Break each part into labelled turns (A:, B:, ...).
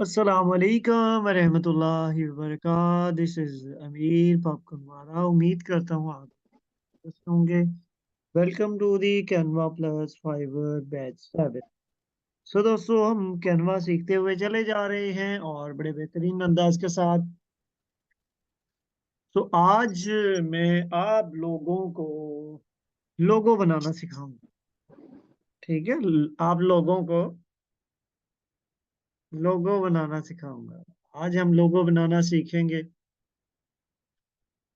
A: अस्सलाम वालेकुम रहमतुल्लाहि व बरकातहू। दिस इज अमीर पॉपकॉर्न वाला। उम्मीद करता हूँ आप स्वस्थ होंगे। Welcome to the Canva plus Fiverr batch 7। So दोस्तों, हम कैनवा सीखते हुए चले जा रहे हैं और बड़े बेहतरीन अंदाज के साथ। तो आज मैं आप लोगों को लोगो बनाना सिखाऊंगा। ठीक है, आप लोगों को लोगो बनाना सिखाऊंगा। आज हम लोगो बनाना सीखेंगे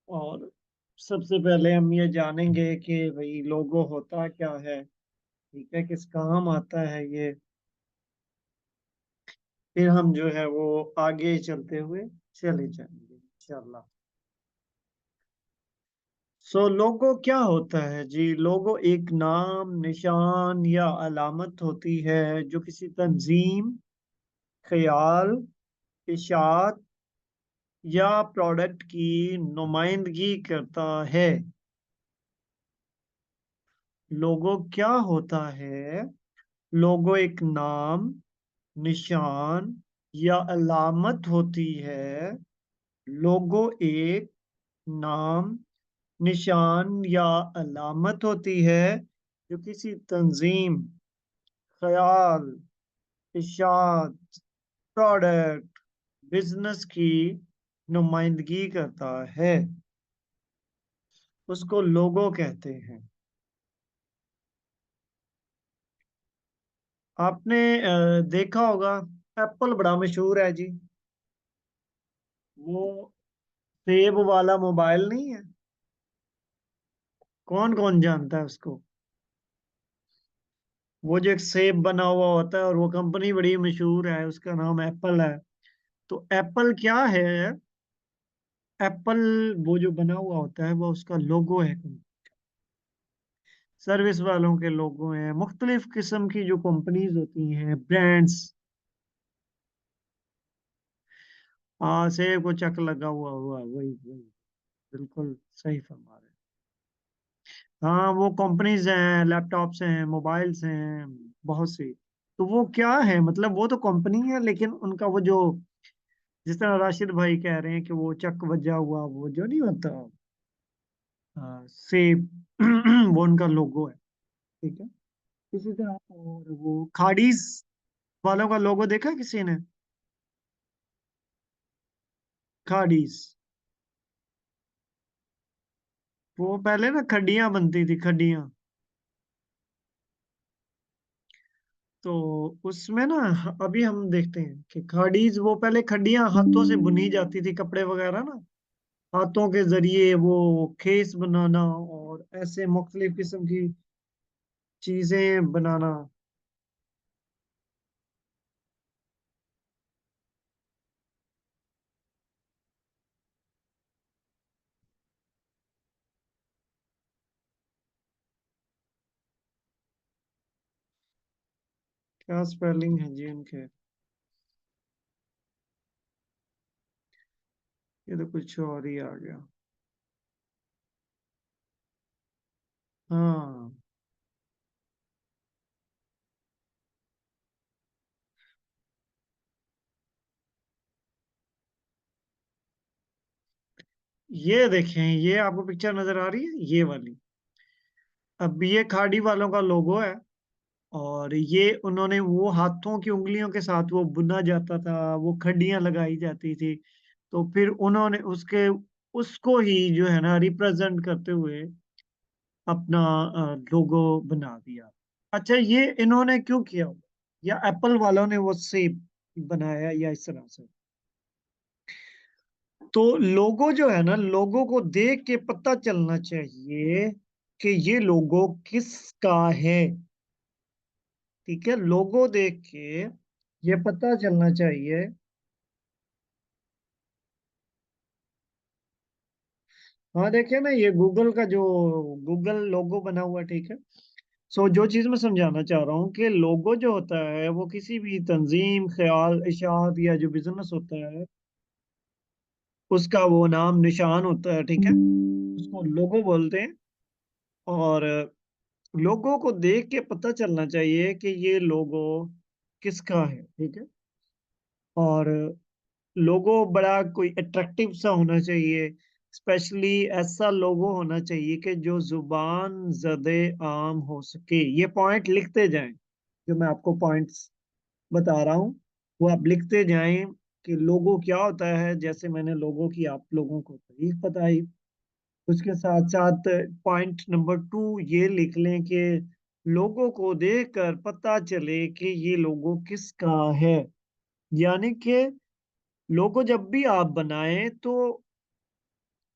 A: और सबसे पहले हम ये जानेंगे कि भाई लोगो होता क्या है। ठीक है, किस काम आता है ये। फिर हम जो है वो आगे चलते हुए चले जाएंगे इंशाल्लाह। सो लोगो क्या होता है जी? लोगो एक नाम, निशान या अलामत होती है जो किसी तंजीम, ख्याल, इशात या प्रोडक्ट की नुमाइंदगी करता है। लोगो क्या होता है? लोगो एक नाम, निशान या अलामत होती है। लोगो एक नाम, निशान या अलामत होती है जो किसी तंजीम, ख्याल, इशात, प्रोडक्ट, बिजनेस की नुमाइंदगी करता है। उसको लोगो कहते हैं। आपने देखा होगा, एप्पल बड़ा मशहूर है जी। वो सेब वाला मोबाइल नहीं है? कौन कौन जानता है उसको? वो जो एक सेब बना हुआ होता है और वो कंपनी बड़ी मशहूर है, उसका नाम एप्पल है। तो एप्पल क्या है? एप्पल वो जो बना हुआ होता है वो उसका लोगो है। सर्विस वालों के लोगो हैं, मुख्तलिफ किस्म की जो कंपनीज होती हैं, ब्रांड्स। हाँ, सेब को चक लगा हुआ हुआ वही वही। बिल्कुल सही फरमा रहे हैं। हाँ, वो कंपनीज हैं, लैपटॉप्स हैं, मोबाइल्स हैं, बहुत सी। तो वो क्या है, मतलब वो तो कंपनी है लेकिन उनका वो जो, जिस तरह राशिद भाई कह रहे हैं कि वो चक वजा हुआ वो जो नहीं होता, सेब वो उनका लोगो है। ठीक है। इसी तरह और वो खाड़ीज वालों का लोगो देखा है किसी ने? खाड़ीज, वो पहले ना खड्डियां बनती थी, खड्डियां। तो उसमें ना अभी हम देखते हैं कि खाड़ीज, वो पहले खड्डियां हाथों से बुनी जाती थी, कपड़े वगैरह ना हाथों के जरिए वो खेस बनाना और ऐसे मुख्तलिफ किस्म की चीजें बनाना। क्या स्पेलिंग है जी उनके? ये तो कुछ और ही आ गया। हाँ, ये देखें, ये आपको पिक्चर नजर आ रही है, ये वाली। अब ये खाड़ी वालों का लोगो है और ये उन्होंने वो हाथों की उंगलियों के साथ वो बुना जाता था, वो खड्डियां लगाई जाती थी। तो फिर उन्होंने उसके उसको ही जो है ना रिप्रेजेंट करते हुए अपना लोगो बना दिया। अच्छा, ये इन्होंने क्यों किया होगा? या एप्पल वालों ने वो सेप बनाया या इस तरह से? तो लोगो जो है ना, लोगो को देख के पता चलना चाहिए कि ये लोगो किसका है। ठीक है, लोगो देख के ये पता चलना चाहिए। हाँ, देखिए ना, ये गूगल का जो गूगल लोगो बना हुआ है, ठीक है। सो जो चीज मैं समझाना चाह रहा हूँ कि लोगो जो होता है वो किसी भी तंजीम, ख्याल, इशात या जो बिजनेस होता है उसका वो नाम, निशान होता है। ठीक है, उसको लोगो बोलते हैं। और लोगो को देख के पता चलना चाहिए कि ये लोगो किसका है। ठीक है। और लोगो बड़ा कोई अट्रैक्टिव सा होना चाहिए। स्पेशली ऐसा लोगो होना चाहिए कि जो जुबान ज़दे आम हो सके। ये पॉइंट लिखते जाएं, जो मैं आपको पॉइंट्स बता रहा हूँ वो आप लिखते जाएं कि लोगो क्या होता है। जैसे मैंने लोगो की आप लोगों को तारीफ बताई, उसके साथ साथ पॉइंट नंबर 2 ये लिख लें कि लोगों को देखकर पता चले कि ये लोगो किसका है। यानी कि लोगो जब भी आप बनाएं तो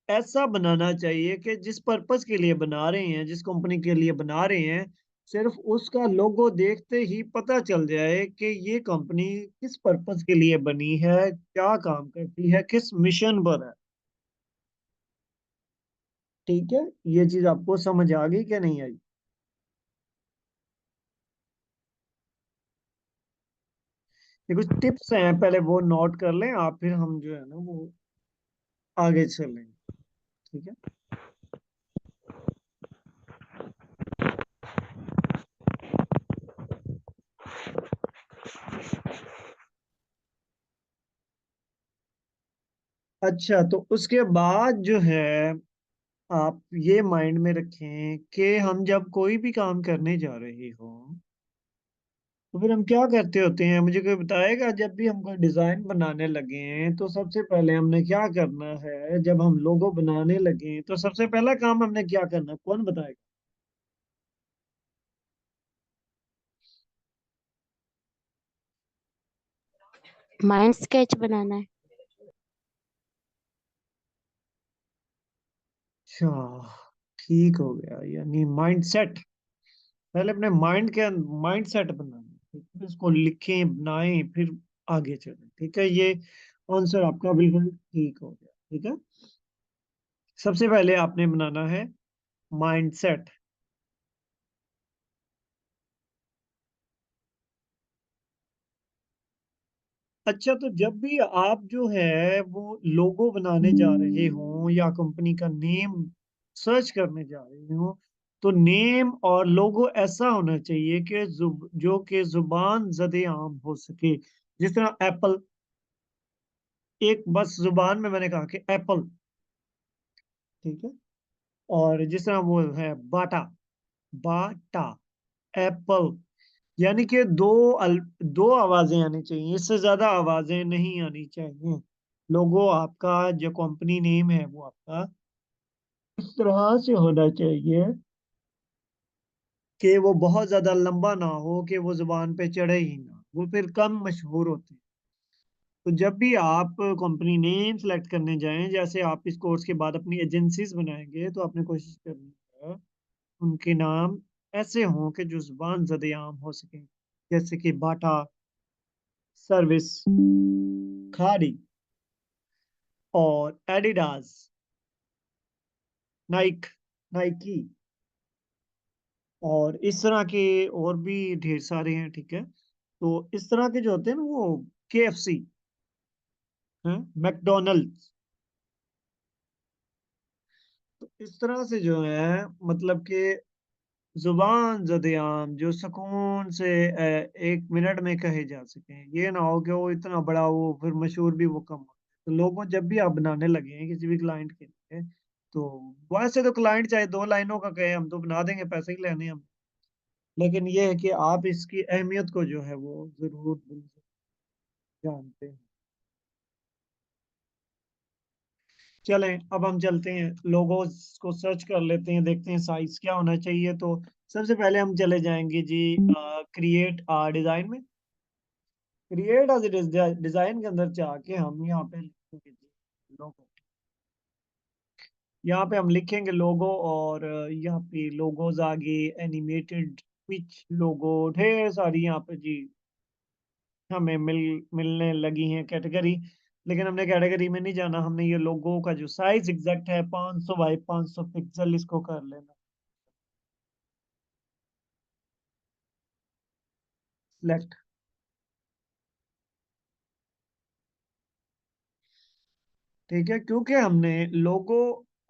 A: ऐसा बनाना चाहिए कि जिस पर्पस के लिए बना रहे हैं, जिस कंपनी के लिए बना रहे हैं, सिर्फ उसका लोगो देखते ही पता चल जाए कि ये कंपनी किस पर्पस के लिए बनी है, क्या काम करती है, किस मिशन पर है। ठीक है, ये चीज आपको समझ आ गई क्या नहीं आई? ये कुछ टिप्स हैं, पहले वो नोट कर लें आप, फिर हम जो है ना वो आगे चलेंगे। ठीक है। अच्छा, तो उसके बाद जो है आप ये माइंड में रखें कि हम जब कोई भी काम करने जा रहे हो तो फिर हम क्या करते होते हैं, मुझे कोई बताएगा? जब भी हम कोई डिजाइन बनाने लगे हैं तो सबसे पहले हमने क्या करना है? जब हम लोगो बनाने लगे हैं तो सबसे पहला काम हमने क्या करना है? कौन बताएगा?
B: माइंड स्केच बनाना है।
A: अच्छा, ठीक हो गया। यानी माइंड सेट, पहले अपने माइंड सेट बनाना है, ठीक है? इसको लिखें, बनाएं, फिर आगे चलें। ठीक है, ये आंसर आपका बिल्कुल ठीक हो गया। ठीक है, सबसे पहले आपने बनाना है माइंड सेट। अच्छा, तो जब भी आप जो है वो लोगो बनाने जा रहे हो या कंपनी का नेम सर्च करने जा रहे हो, तो नेम और लोगो ऐसा होना चाहिए कि जो कि जुबान ज़दे आम हो सके। जिस तरह एप्पल, एक बस जुबान में मैंने कहा कि एप्पल। ठीक है, और जिस तरह वो है बाटा, बाटा, एप्पल। यानी कि दो आवाजें आनी चाहिए, इससे ज्यादा आवाजें नहीं आनी चाहिए। लोगो आपका, जो कंपनी नेम है वो आपका इस तरह से होना चाहिए कि वो बहुत ज्यादा लंबा ना हो, कि वो जुबान पे चढ़े ही ना, वो फिर कम मशहूर होते हैं। तो जब भी आप कंपनी नेम सेलेक्ट करने जाएं, जैसे आप इस कोर्स के बाद अपनी एजेंसीज बनाएंगे, तो आपने कोशिश करनी है उनके नाम ऐसे हों कि जो जुबान ज़द आम हो सके। जैसे कि बाटा, सर्विस, खाड़ी, और एडिडास, नाइक, नाइकी, और इस तरह के और भी ढेर सारे हैं। ठीक है, तो इस तरह के जो होते हैं ना वो केएफसी हैं, मैकडोनल्ड्स। तो इस तरह से जो है मतलब कि जुबान ज़द-ए-आम जो सुकून से 1 मिनट में कहे जा सकें। ये ना हो कि वो इतना बड़ा हो फिर मशहूर भी वो कम हो। तो लोगों जब भी आप बनाने लगे हैं किसी भी क्लाइंट के लिए, तो वैसे तो क्लाइंट चाहे 2 लाइनों का कहे हम तो बना देंगे, पैसे ही लेने हैं हम। लेकिन ये है कि आप इसकी अहमियत को जो है वो जरूर दिल से जानते हैं। चलें, अब हम चलते हैं लोगोस को सर्च कर लेते हैं, देखते हैं साइज क्या होना चाहिए। तो सबसे पहले हम चले जाएंगे जी क्रिएट डिजाइन में। क्रिएट एज डिजाइन के अंदर जाके हम यहाँ पे लिखेंगे जी लोगो। यहाँ पे हम लिखेंगे लोगो, और यहाँ पे लोगोज आगे एनिमेटेड पिच लोगो ढेर सारी यहाँ पे जी हमें मिलने लगी हैं कैटेगरी। लेकिन हमने कैटेगरी में नहीं जाना, हमने ये लोगो का जो साइज एग्जैक्ट है 500 बाई 500 पिक्सल, इसको कर लेना सिलेक्ट। ठीक है, क्योंकि हमने लोगो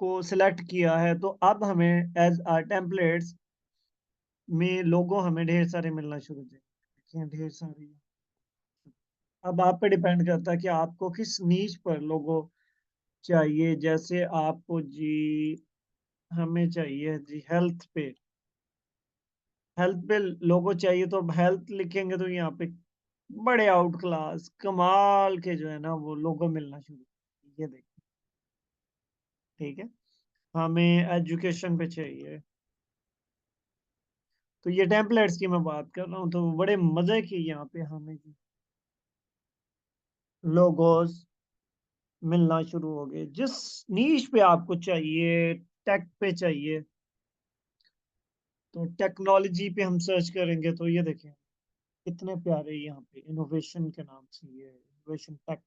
A: को सिलेक्ट किया है तो अब हमें एज टेम्पलेट्स में लोगो हमें ढेर सारे मिलना शुरू हो जाएंगे। देखिए ढेर सारी। अब आप पे डिपेंड करता है कि आपको किस नीश पर लोगो चाहिए। जैसे आपको जी, हमें चाहिए जी हेल्थ पे लोगो चाहिए, तो अब हेल्थ लिखेंगे तो यहाँ पे बड़े आउट क्लास कमाल के जो है ना वो लोगो मिलना शुरू, ये देखिए। ठीक है, हमें एजुकेशन पे चाहिए, तो ये टेम्पलेट्स की मैं बात कर रहा हूँ, तो बड़े मजे की यहाँ पे हमें लोगोस मिलना शुरू हो गए। जिस नीश पे आपको चाहिए, टेक पे चाहिए, तो टेक्नोलॉजी पे हम सर्च करेंगे तो ये देखें कितने प्यारे यहाँ पे इनोवेशन के नाम से ये इनोवेशन टेक,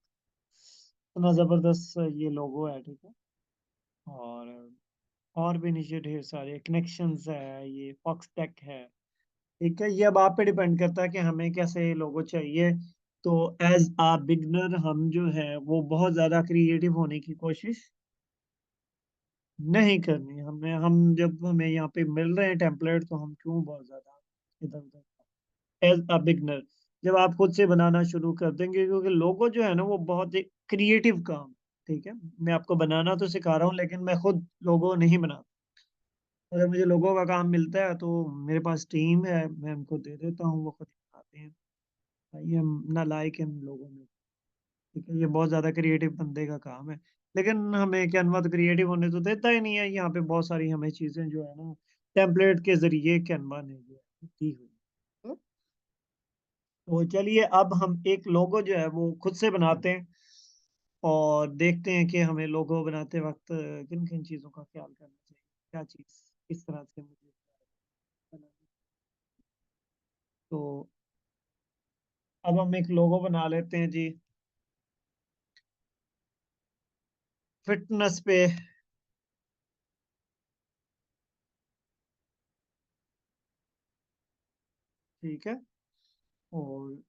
A: इतना जबरदस्त ये लोगो है। ठीक है, और भी नीचे ढेर सारे कनेक्शंस है, ये फॉक्स टेक है। ठीक है, ये अब आप पे डिपेंड करता है कि हमें कैसे लोगो चाहिए। तो एज आ बिगनर हम जो है वो बहुत ज्यादा क्रिएटिव होने की कोशिश नहीं करनी। हमें हम जब हमें यहाँ पे मिल रहे हैं टेम्पलेट, तो हम क्यों बहुत ज्यादा इधर उधर एज अ बिगनर जब आप खुद से बनाना शुरू कर देंगे, क्योंकि लोगो जो है ना वो बहुत एक क्रिएटिव काम है। ठीक है, मैं आपको बनाना तो सिखा रहा हूँ, लेकिन मैं खुद लोगो नहीं बनाता। अगर मुझे लोगों का काम मिलता है तो मेरे पास टीम है, मैं उनको दे देता हूँ, वो खुद ही बनाते हैं। भाई हम ना लायक इन लोगों में। ठीक है, ये बहुत ज्यादा क्रिएटिव बंदे का काम है, लेकिन हमें कैनवा तो क्रिएटिव होने तो देता ही नहीं है। यहाँ पे बहुत सारी हमें चीजें जो है ना टेम्पलेट के जरिए कैनवा ने जो है दी हुई है। तो चलिए अब हम एक लोगो जो है वो खुद से बनाते हैं, और देखते हैं कि हमें लोगो बनाते वक्त किन किन चीजों का ख्याल करना चाहिए, क्या चीज किस तरह से मुझे बनानी। तो अब हम एक लोगो बना लेते हैं जी, फिटनेस पे। ठीक है, और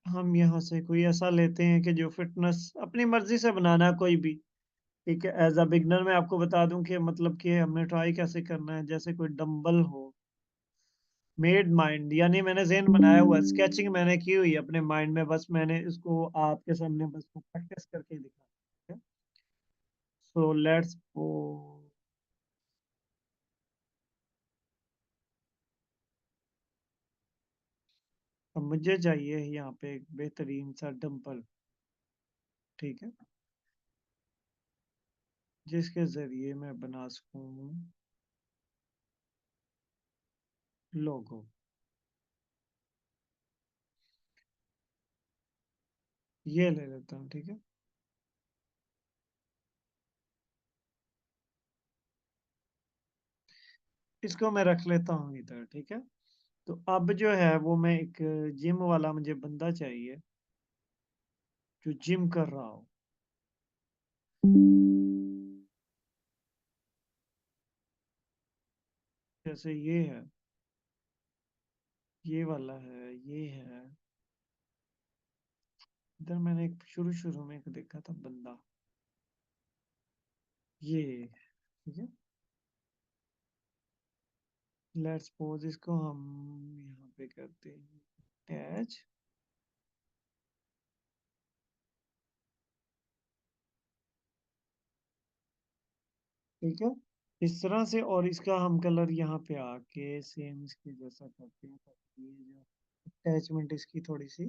A: हम यहाँ से कोई ऐसा लेते हैं कि जो फिटनेस अपनी मर्जी से बनाना है कोई भी। ठीक है, एज अ बिगनर मैं आपको बता दूं कि मतलब कि हमने ट्राई कैसे करना है। जैसे कोई डंबल हो, मेड माइंड, यानी मैंने ज़हन बनाया हुआ है, स्केचिंग मैंने की हुई है अपने माइंड में, बस मैंने इसको आपके सामने बस प्रैक्टिस करके दिखा। So let's go. अब मुझे चाहिए यहाँ पे एक बेहतरीन सा डंबल। ठीक है, जिसके जरिए मैं बना सकूं लोगो। ये ले लेता हूँ। ठीक है, इसको मैं रख लेता हूँ इधर। ठीक है, तो अब जो है वो मैं एक जिम वाला मुझे बंदा चाहिए जो जिम कर रहा हो। जैसे ये है, ये वाला है, ये है। इधर मैंने एक शुरू शुरू में एक देखा था बंदा, ये। ठीक है, लेट्स सपोज इसको हम यहाँ पे करते हैं अटैच। ठीक है, इस तरह से, और इसका हम कलर यहाँ पे आके सेम इसके जैसा करते हैं, ताकि ये जो अटैचमेंट इसकी थोड़ी सी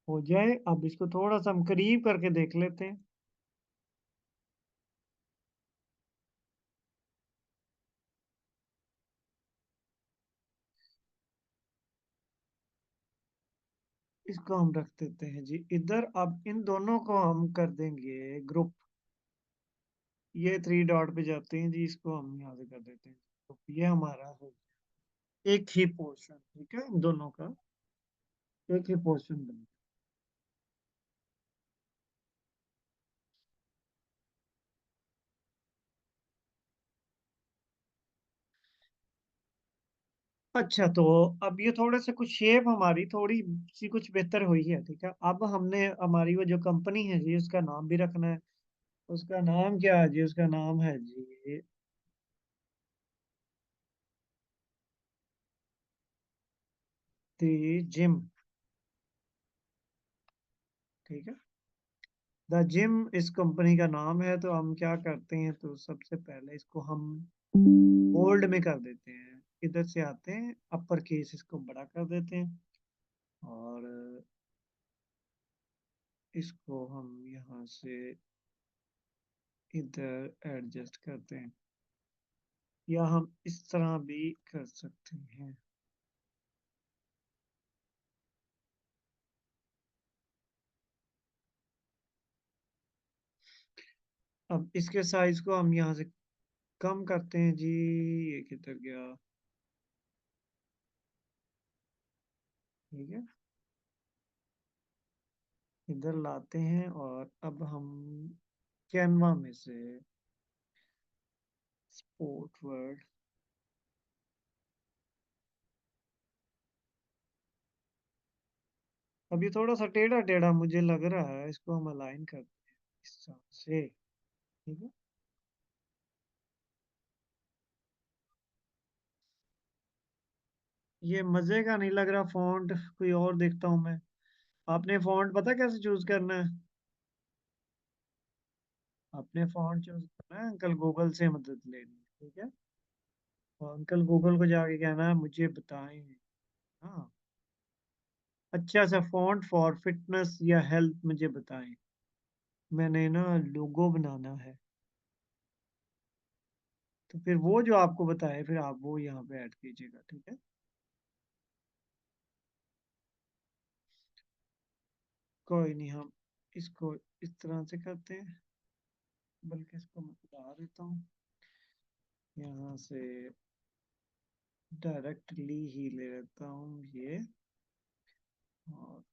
A: हो जाए। अब इसको थोड़ा सा हम करीब करके देख लेते हैं। इसको हम रख देते हैं जी इधर। अब इन दोनों को हम कर देंगे ग्रुप। ये थ्री डॉट पे जाते हैं जी, इसको हम यहाँ से कर देते हैं तो ये हमारा हो एक ही पोर्शन। ठीक है, इन दोनों का एक ही पोर्शन बने। अच्छा, तो अब ये थोड़े से कुछ शेप हमारी थोड़ी सी कुछ बेहतर हुई है। ठीक है, अब हमने हमारी वो जो कंपनी है जी उसका नाम भी रखना है। उसका नाम क्या है जी? उसका नाम है जी दी जिम। ठीक है। द जिम इस कंपनी का नाम है, तो हम क्या करते हैं, तो सबसे पहले इसको हम बोल्ड में कर देते हैं। इधर से आते हैं, अपर केस इसको बड़ा कर देते हैं, और इसको हम यहाँ से इधर एडजस्ट करते हैं, या हम इस तरह भी कर सकते हैं। अब इसके साइज को हम यहाँ से कम करते हैं जी। ये किधर गया? ठीक है, इधर लाते हैं, और अब हम कैनवा में से स्पोर्ट वर्ड, अब ये थोड़ा सा टेढ़ा टेढ़ा मुझे लग रहा है, इसको हम अलाइन करते हैं इस तरह से। ठीक है, ये मजे का नहीं लग रहा फॉन्ट, कोई और देखता हूँ मैं। आपने फॉन्ट पता कैसे चूज करना है? आपने फॉन्ट चूज करना है, अंकल गूगल से मदद लेनी है, ठीक है। और अंकल गूगल को जाके कहना है मुझे बताएं। हाँ, अच्छा सा फॉन्ट फॉर फिटनेस या हेल्थ मुझे बताएं। मैंने ना लोगो बनाना है, तो फिर वो जो आपको बताए फिर आप वो यहाँ पे ऐड कीजिएगा, ठीक है। कोई नहीं, हम इसको इस तरह से करते हैं, बल्कि इसको मैं बता देता हूँ यहाँ से, डायरेक्टली ही ले लेता हूँ ये। और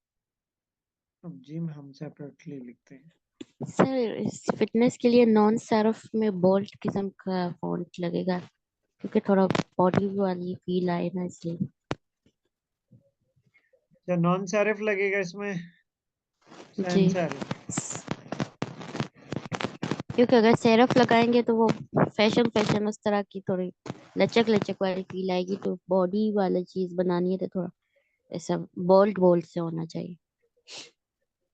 A: अब जिम हम सेपरेटली लिखते हैं।
B: सर इस फिटनेस के लिए नॉन सेरफ में बोल्ड किस्म का फॉन्ट लगेगा, क्योंकि थोड़ा बॉडी वाली फील आए ना, इसलिए।
A: क्या नॉन सेरिफ लगेगा इसमें?
B: जी।
A: Sans serif?
B: क्योंकि अगर सेरफ लगाएंगे तो वो फैशन फैशन उस तरह की थोड़ी लचक लचक वाली फील आएगी, तो बॉडी वाला चीज बनानी है तो थोड़ा ऐसा बोल्ड बोल्ड से होना चाहिए।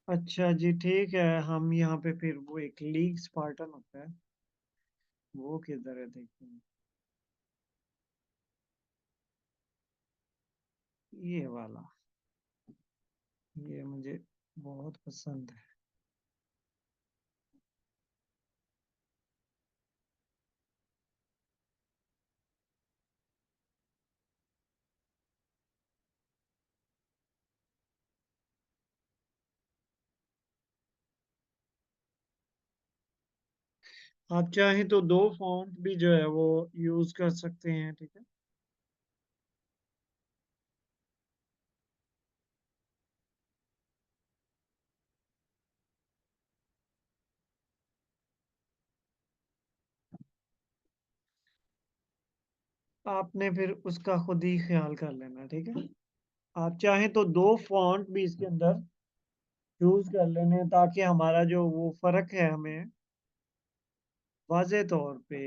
A: अच्छा जी, ठीक है। हम यहाँ पे फिर वो एक लीग स्पार्टन होता है, वो किधर है देखते हैं। ये वाला, ये मुझे बहुत पसंद है। आप चाहें तो दो फॉन्ट भी जो है वो यूज कर सकते हैं, ठीक है। आपने फिर उसका खुद ही ख्याल कर लेना, ठीक है। आप चाहें तो दो फॉन्ट भी इसके अंदर यूज कर लेने, ताकि हमारा जो वो फर्क है हमें वाजे तौर पे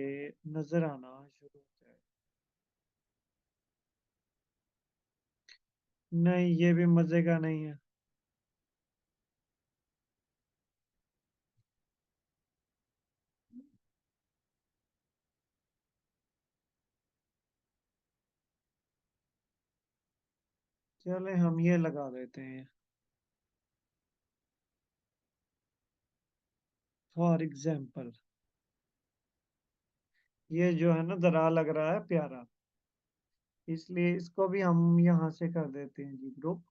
A: नजर आना शुरू हो जाए। नहीं, ये भी मजे का नहीं है। चले हम ये लगा देते हैं, फॉर एग्जाम्पल। ये जो है ना जरा लग रहा है प्यारा, इसलिए इसको भी हम यहाँ से कर देते हैं जी ग्रुप,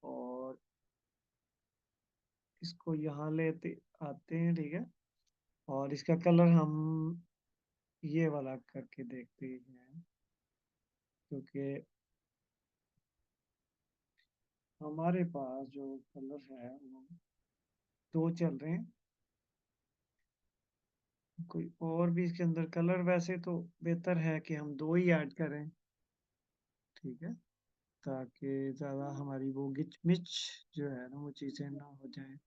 A: और इसको यहाँ लेते आते हैं, ठीक है। और इसका कलर हम ये वाला करके देखते हैं, क्योंकि हमारे पास जो कलर है वो दो चल रहे हैं। कोई और भी इसके अंदर कलर, वैसे तो बेहतर है कि हम दो ही ऐड करें, ठीक है, ताकि ज़्यादा हमारी वो गिच मिच जो है ना वो चीज़ें ना हो जाए।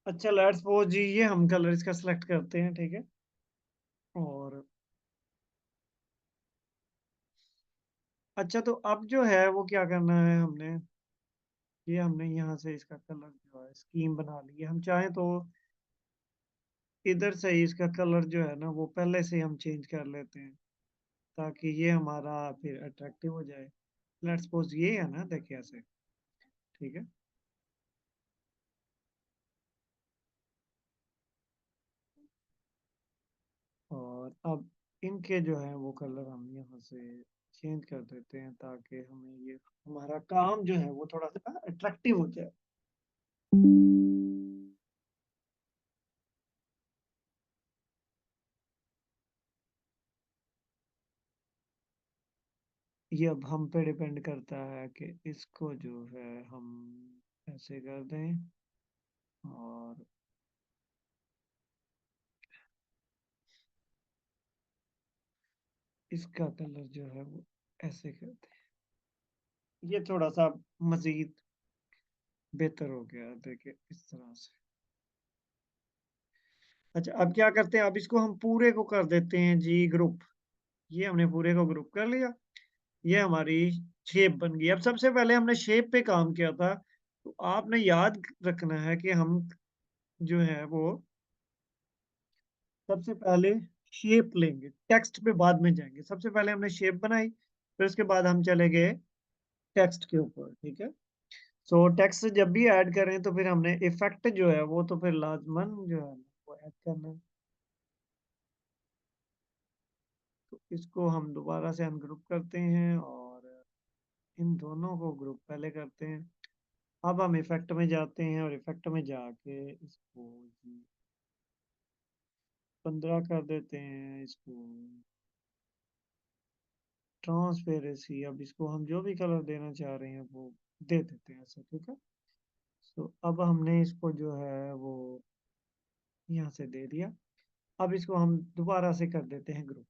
A: अच्छा लेट्स सपोज जी ये हम कलर इसका सिलेक्ट करते हैं, ठीक है। और अच्छा तो अब जो है वो क्या करना है हमने, ये हमने यहाँ से इसका कलर जो है स्कीम बना ली है। हम चाहें तो इधर से ही इसका कलर जो है ना वो पहले से हम चेंज कर लेते हैं, ताकि ये हमारा फिर अट्रैक्टिव हो जाए। लेट्स सपोज ये है ना, देखिए ऐसे, ठीक है। और अब इनके जो है वो कलर हम यहाँ से चेंज कर देते हैं, ताकि हमें ये हमारा काम जो है वो थोड़ा सा अट्रैक्टिव हो जाए। ये अब हम पे डिपेंड करता है कि इसको जो है हम ऐसे कर दें, और इसका कलर जो है वो ऐसे कर दें। ये थोड़ा सा मजीद बेहतर हो गया, देखिए इस तरह से। अच्छा अब क्या करते हैं, अब इसको हम पूरे को कर देते हैं जी ग्रुप। ये हमने पूरे को ग्रुप कर लिया, ये हमारी शेप बन गई। अब सबसे पहले हमने शेप पे काम किया था, तो आपने याद रखना है कि हम जो है वो सबसे पहले शेप लेंगे, टेक्स्ट पे बाद में जाएंगे। सबसे पहले हमने शेप बनाई, फिर उसके बाद हम चले गए टेक्स्ट के ऊपर, ठीक है। सो टेक्स्ट जब भी ऐड करें तो फिर हमने इफेक्ट जो है वो तो फिर लाजमन जो है वो ऐड करना है। तो इसको हम दोबारा से अनग्रुप करते हैं और इन दोनों को ग्रुप पहले करते हैं। अब हम इफेक्ट में जाते हैं और इफेक्ट में जाके इसको 15 कर देते हैं। इसको ट्रांसपेरेंसी, अब इसको हम जो भी कलर देना चाह रहे हैं वो दे देते हैं ऐसे, ठीक है। सो अब हमने इसको जो है वो यहाँ से दे दिया। अब इसको हम दोबारा से कर देते हैं ग्रुप।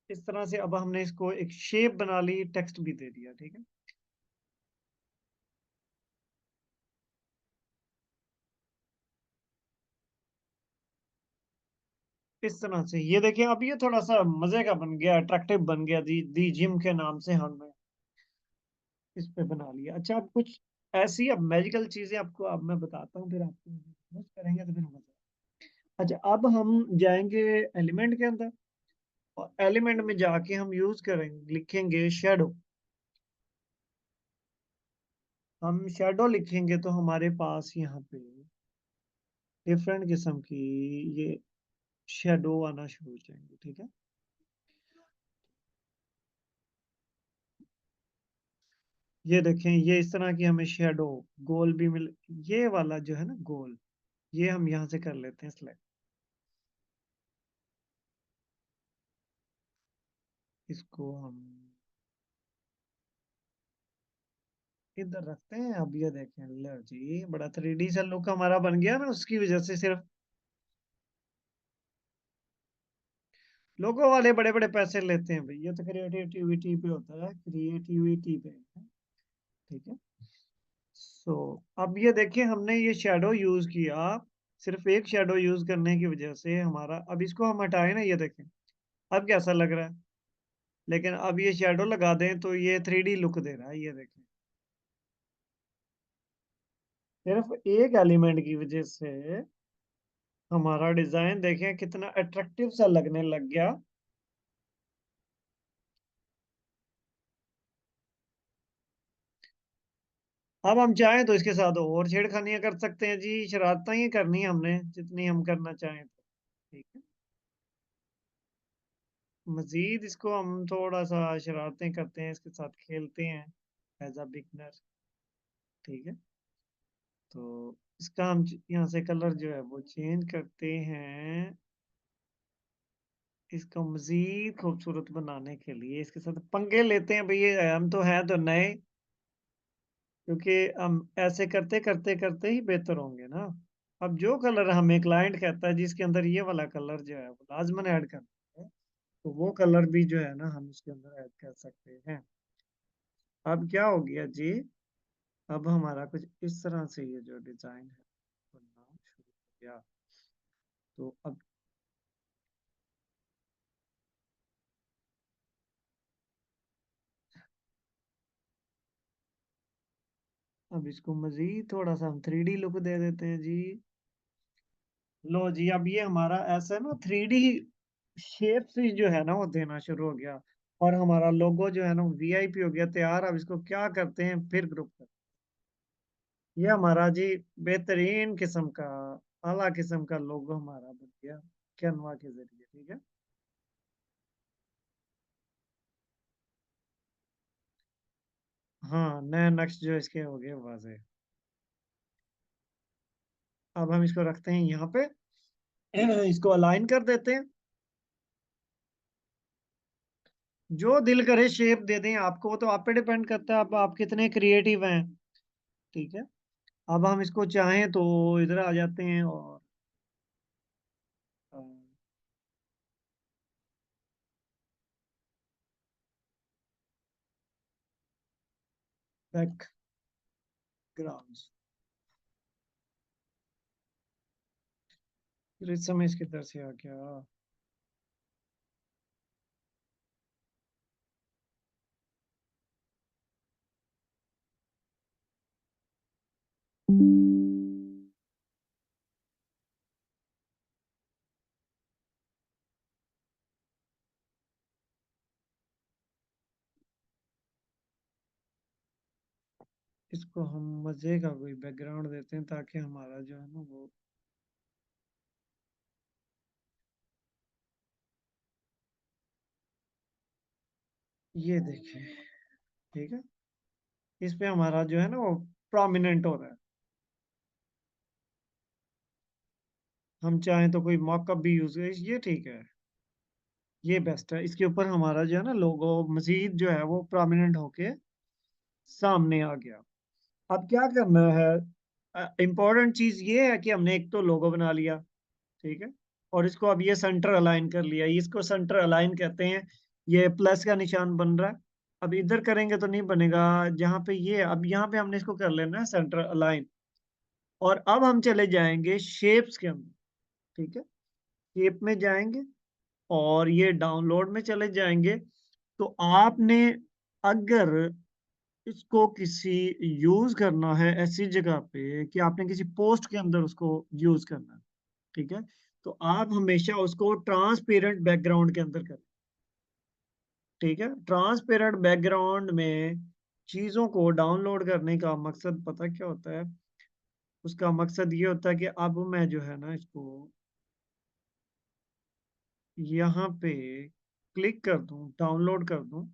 A: इस तरह से अब हमने इसको एक शेप बना ली, टेक्स्ट भी दे दिया, ठीक है। इस तरह से ये देखिए, अब ये थोड़ा सा मजे का बन गया, अट्रैक्टिव बन गया। दी जिम के नाम से हमने इस पे बना लिया। अच्छा अब कुछ ऐसी अब मैजिकल चीजें आपको अब मैं बताता हूँ, फिर आपको यूज करेंगे तो फिर मजा आएगा। अच्छा अब हम जाएंगे एलिमेंट के अंदर, और एलिमेंट में जाके हम यूज करेंगे, लिखेंगे शेडो। हम शेडो लिखेंगे तो हमारे पास यहाँ पे डिफरेंट किस्म की ये शेडो आना शुरू हो जाएंगे, ठीक है। ये देखें, ये इस तरह की हमें शेडो गोल भी मिल, ये वाला जो है ना गोल, ये हम यहाँ से कर लेते हैं सिलेक्ट। इसको हम इधर रखते हैं। अब ये देखें, लो जी बड़ा 3D सा लुक हमारा बन गया ना, उसकी वजह से सिर्फ लोगों वाले बड़े बड़े पैसे लेते हैं भाई, ये तो क्रिएटिविटी पे होता है, क्रिएटिविटी पे है, ठीक है। सो अब ये देखिए, हमने ये शेडो यूज किया, सिर्फ एक शेडो यूज करने की वजह से हमारा, अब इसको हम हटाए ना, ये देखें अब कैसा लग रहा है। लेकिन अब ये शेडो लगा दें तो ये 3D लुक दे रहा है, ये देखें। सिर्फ एक एलिमेंट की वजह से हमारा डिजाइन देखें कितना अट्रैक्टिव सा लगने लग गया। अब हम चाहें तो इसके साथ और छेड़खानियां कर सकते हैं जी, शरारतें ही करनी है हमने जितनी हम करना चाहें तो, ठीक है। मजीद इसको हम थोड़ा सा शरारतें करते हैं, इसके साथ खेलते हैं एज अ बिगनर, ठीक है। तो इसका हम यहाँ से कलर जो है वो चेंज करते हैं, इसको मजीद खूबसूरत बनाने के लिए इसके साथ पंगे लेते हैं भैया। हम तो हैं तो नए, क्योंकि हम ऐसे करते करते करते ही बेहतर होंगे ना। अब जो कलर हमें क्लाइंट कहता है जिसके अंदर ये वाला कलर जो है वो लाजमन ऐड करना है, तो वो कलर भी जो है ना हम इसके अंदर ऐड कर सकते हैं। अब क्या हो गया जी, अब हमारा कुछ इस तरह से ये जो डिजाइन है बनना शुरू। गया। तो अब इसको मजीद थोड़ा सा हम 3D लुक दे देते हैं जी। लो जी, अब ये हमारा ऐसा ना 3D शेप से जो है ना वो देना शुरू हो गया। और हमारा लोगो जो है ना वीआईपी हो गया तैयार। अब इसको क्या करते हैं, फिर ग्रुप करते हैं। ये हमारा जी बेहतरीन किस्म का, आला किस्म का लोगो हमारा बन गया कैनवा के जरिए। ठीक है। हाँ, नए नक्श जो इसके हो गए वाजे। अब हम इसको रखते हैं यहाँ पे। इसको अलाइन कर देते हैं। जो दिल करे शेप दे दें आपको, वो तो आप पे डिपेंड करता है, अब आप कितने क्रिएटिव हैं। ठीक है। अब हम इसको चाहें तो इधर आ जाते हैं और बैकग्राउंड। फिर इस समय इसकी तरफ से आ गया। इसको हम मजे का कोई बैकग्राउंड देते हैं ताकि हमारा जो है ना वो ये देखें। ठीक है। इस पे हमारा जो है ना वो प्रोमिनेंट हो रहा है। हम चाहें तो कोई मॉकअप भी यूज करें, ये ठीक है। ये बेस्ट है। इसके ऊपर हमारा जो है ना लोगो मजीद जो है वो प्रोमिनेंट होके सामने आ गया। अब क्या करना है, इम्पोर्टेंट चीज ये है कि हमने एक तो लोगो बना लिया। ठीक है। और इसको अब ये सेंटर अलाइन कर लिया, इसको सेंटर अलाइन कहते हैं। ये प्लस का निशान बन रहा है। अब इधर करेंगे तो नहीं बनेगा। जहाँ पे ये, अब यहाँ पे हमने इसको कर लेना है सेंटर अलाइन। और अब हम चले जाएंगे शेप्स के अंदर। ठीक है। शेप में जाएंगे और ये डाउनलोड में चले जाएंगे। तो आपने अगर इसको किसी यूज करना है ऐसी जगह पे कि आपने किसी पोस्ट के अंदर उसको यूज करना है। ठीक है। तो आप हमेशा उसको ट्रांसपेरेंट बैकग्राउंड के अंदर करें। ठीक है। ट्रांसपेरेंट बैकग्राउंड में चीजों को डाउनलोड करने का मकसद पता क्या होता है? उसका मकसद ये होता है कि अब मैं जो है ना इसको यहाँ पे क्लिक कर दूं, डाउनलोड कर दूं,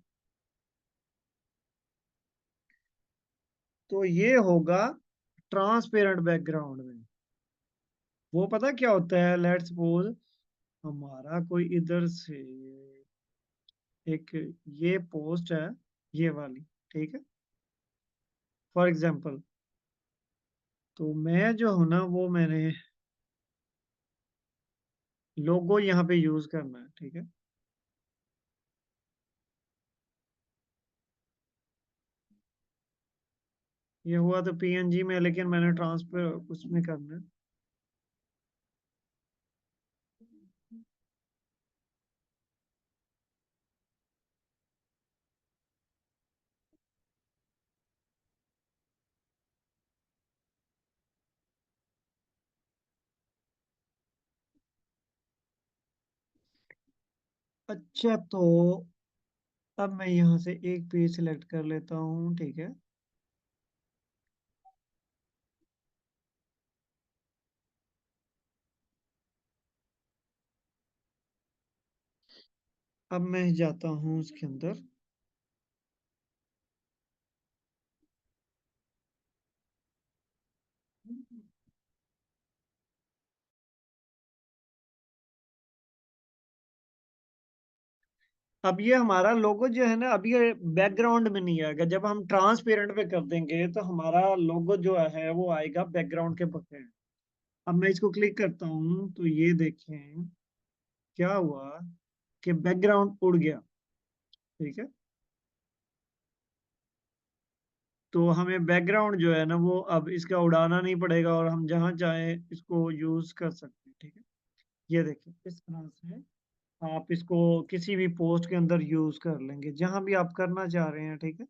A: तो ये होगा ट्रांसपेरेंट बैकग्राउंड में। वो पता क्या होता है, लेट्स सपोज हमारा कोई इधर से एक ये पोस्ट है, ये वाली। ठीक है। फॉर एग्जांपल, तो मैं जो हूं ना वो मैंने लोगो यहाँ पे यूज करना है। ठीक है। ये हुआ तो पीएनजी में, लेकिन मैंने ट्रांसफर उसमें करना है। अच्छा, तो अब मैं यहाँ से एक पेज सिलेक्ट कर लेता हूँ। ठीक है। अब मैं जाता हूँ उसके अंदर। अब ये हमारा लोगो जो है ना, अब ये बैकग्राउंड में नहीं आएगा। जब हम ट्रांसपेरेंट पे कर देंगे तो हमारा लोगो जो है वो आएगा बैकग्राउंड के बगैर। अब मैं इसको क्लिक करता हूँ तो ये देखें क्या हुआ कि बैकग्राउंड उड़ गया। ठीक है। तो हमें बैकग्राउंड जो है ना वो अब इसका उड़ाना नहीं पड़ेगा और हम जहाँ चाहें इसको यूज कर सकते हैं। ठीक है, ये देखिए इस तरह से आप इसको किसी भी पोस्ट के अंदर यूज कर लेंगे जहां भी आप करना चाह रहे हैं। ठीक है,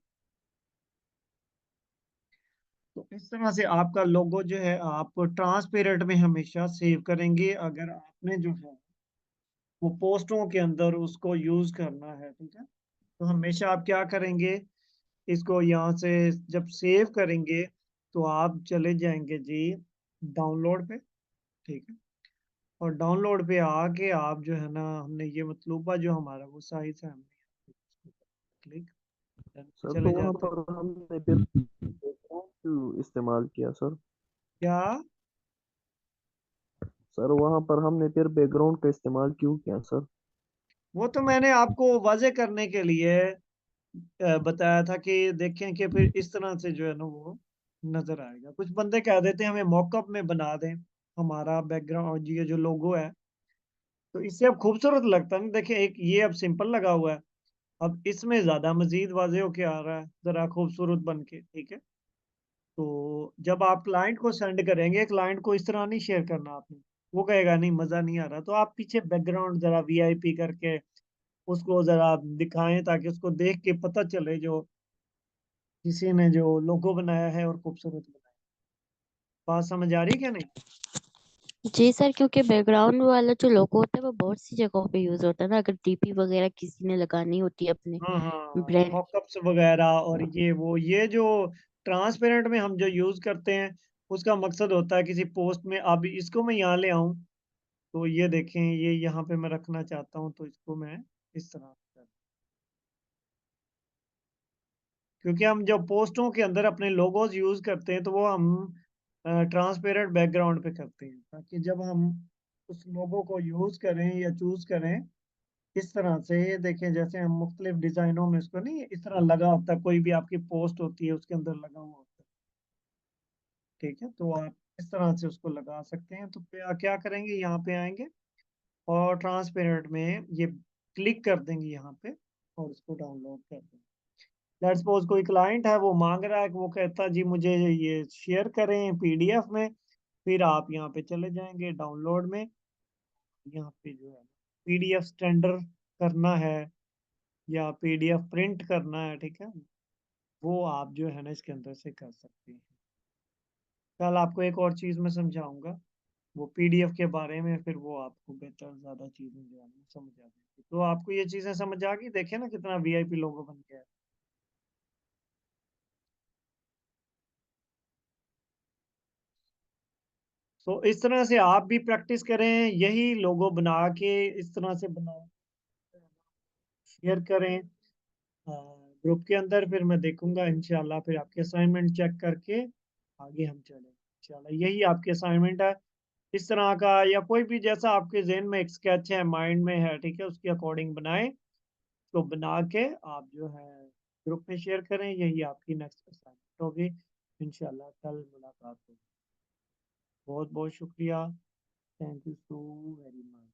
A: तो इस तरह से आपका लोगो जो है आप ट्रांसपेरेंट में हमेशा सेव करेंगे अगर आपने जो है वो पोस्टों के अंदर उसको यूज करना है। ठीक है, तो हमेशा आप क्या करेंगे, इसको यहाँ से जब सेव करेंगे तो आप चले जाएंगे जी डाउनलोड पे। ठीक है, और डाउनलोड पे आके आप जो है ना हमने ये मतलूबा जो हमारा वो साइज है हमने क्लिक
C: सर तो
A: चले
C: वहां
A: जाते हैं।
C: पर हमने फिर बैकग्राउंड क्यों इस्तेमाल किया सर?
A: क्या?
C: सर वहां पर हमने फिर बैकग्राउंड का इस्तेमाल क्यों किया सर?
A: वो तो मैंने आपको वाजे करने के लिए बताया था कि देखें कि फिर इस तरह से जो है ना वो नजर आएगा। कुछ बंदे कह देते हैं हमें मॉकअप में बना दें हमारा बैकग्राउंड, ये जो लोगो है तो इससे अब खूबसूरत लगता है ना। देखिए एक ये अब सिंपल लगा हुआ है, अब इसमें ज्यादा मजीद वाजे होके आ रहा है जरा खूबसूरत बन के। ठीक है, तो जब आप क्लाइंट को सेंड करेंगे, क्लाइंट को इस तरह नहीं शेयर करना आपने, वो कहेगा नहीं मजा नहीं आ रहा, तो आप पीछे बैकग्राउंड जरा वीआईपी करके उसको जरा दिखाएं ताकि उसको देख के पता चले जो किसी ने जो लोगो बनाया है और खूबसूरत बनाया। बात समझ आ रही है क्या नहीं?
B: जी सर, क्योंकि बैकग्राउंड वाला जो लोगो होता है वो बहुत सी जगहों पे यूज होता है ना, अगर डीपी वगैरह किसी ने लगानी होती है अपने
A: हाँ हाँ,
B: ब्रांड।
A: मॉकअप्स वगैरह और ये वो ये जो ट्रांसपेरेंट में हम जो यूज करते हैं उसका मकसद होता है किसी पोस्ट में। अब इसको मैं यहाँ ले आऊं तो ये देखें ये यहाँ पे मैं रखना चाहता हूँ तो इसको मैं इस तरह कर, क्योंकि हम जब पोस्टों के अंदर अपने लोगोज यूज करते हैं तो वो हम ट्रांसपेरेंट बैकग्राउंड पे करते हैं ताकि जब हम उस लोगो को यूज करें या चूज करें इस तरह से देखें, जैसे हम मुख्तलिफ डिजाइनों में इसको नहीं इस तरह लगा होता है, कोई भी आपकी पोस्ट होती है उसके अंदर लगा हुआ होता है। ठीक है, तो आप इस तरह से उसको लगा सकते हैं। तो क्या क्या करेंगे, यहाँ पे आएंगे और ट्रांसपेरेंट में ये क्लिक कर देंगे यहाँ पे और इसको डाउनलोड कर देंगे। लेट्स सपोज कोई क्लाइंट है वो मांग रहा है कि वो कहता है जी मुझे ये शेयर करें पीडीएफ में, फिर आप यहाँ पे चले जाएंगे डाउनलोड में, यहाँ पे जो है पीडीएफ स्टैंडर्ड करना है या पीडीएफ प्रिंट करना है। ठीक है, वो आप जो है ना इसके अंदर से कर सकते हैं। कल आपको एक और चीज मैं समझाऊंगा वो पीडीएफ के बारे में, फिर वो आपको बेहतर ज्यादा चीजें जो है ना समझ आ जाएगी। तो आपको ये चीजें समझ आ गई, देखे ना कितना वीआईपी लोगो बन गया है। तो इस तरह से आप भी प्रैक्टिस करें, यही लोगो बना के इस तरह से बनाओ, शेयर करें ग्रुप के अंदर, फिर मैं देखूंगा इंशाल्लाह, फिर आपके असाइनमेंट चेक करके आगे हम चलेंगे इंशाल्लाह। यही आपके असाइनमेंट है, इस तरह का या कोई भी जैसा आपके जहन में एक स्केच है माइंड में है, ठीक है, उसके अकॉर्डिंग बनाएं। तो बना के आप जो है ग्रुप में शेयर करें, यही आपकी नेक्स्ट असाइनमेंट होगी। इंशाल्लाह कल मुलाकात होगी। बहुत बहुत शुक्रिया, thank you so very much.